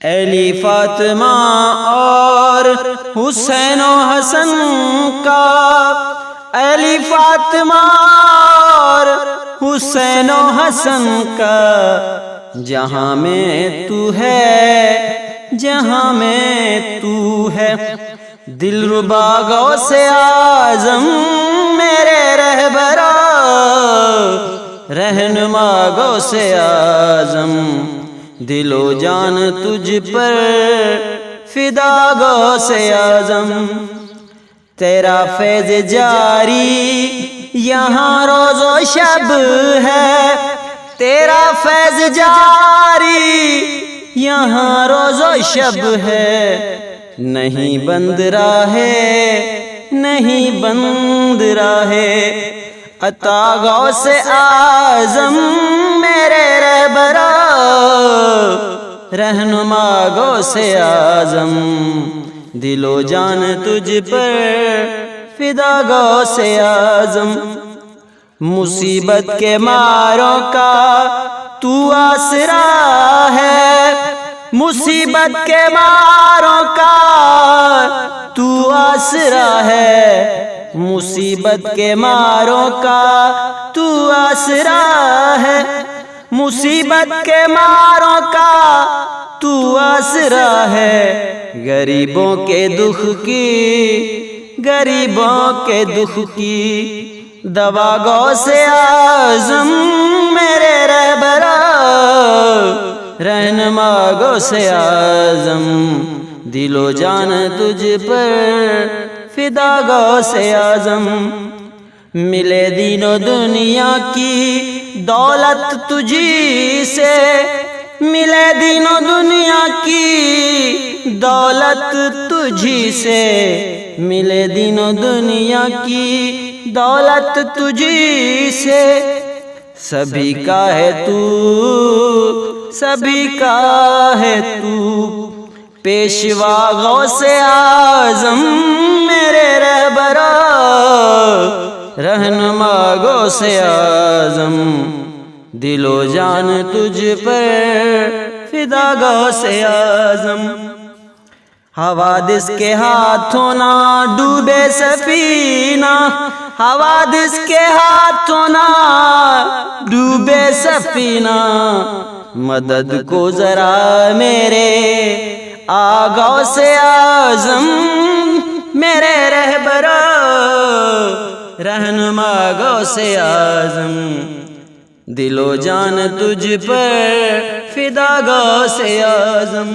علی فاطمہ اور حسین و حسن کا، علی فاطمہ اور حسین و حسن کا، جہاں میں تو ہے، جہاں میں تو ہے، دلربا غوث اعظم میرے رہبرا، رہنما غوث اعظم، دل و جان تجھ پر فدا غوث اعظم، تیرا فیض جاری یہاں روز و شب ہے، تیرا فیض جاری یہاں روز و شب ہے، نہیں بند راہے، نہیں بند راہے، عطا غوث اعظم میرے رہبرا، رہنما غوث اعظم، دل و جان تجھ پر فدا غوث اعظم، مصیبت کے ماروں کا تو آسرا ہے، مصیبت کے ماروں کا تو آسرا ہے، مصیبت کے ماروں کا تو آسرا ہے، مصیبت کے ماروں کا تو آسرا ہے، غریبوں کے دکھ کی، غریبوں کے دکھ کی دوا غوث اعظم میرے رہبرا، رہنما غوث اعظم، دل و جان تجھ پر فدا غوث اعظم، ملے دین و دنیا کی دولت تجھی سے، ملے دین و دنیا کی دولت تجھی سے، ملے دین و دنیا کی دولت تجھی سے، سبھی کا ہے تو، سبھی کا ہے تو، پیشوا غوث اعظم میرے رہبرا، رہنما غوث اعظم، دل و جان تجھ پر فدا غوث اعظم، حوادث کے ہاتھوں نہ ڈوبے سفینہ، حوادث کے ہاتھوں نہ ڈوبے سفینہ، مدد کو ذرا میرے آ غوث اعظم میرے رہبرا، رہنما غوث اعظم، دل و جان تجھ پر فدا غوث اعظم۔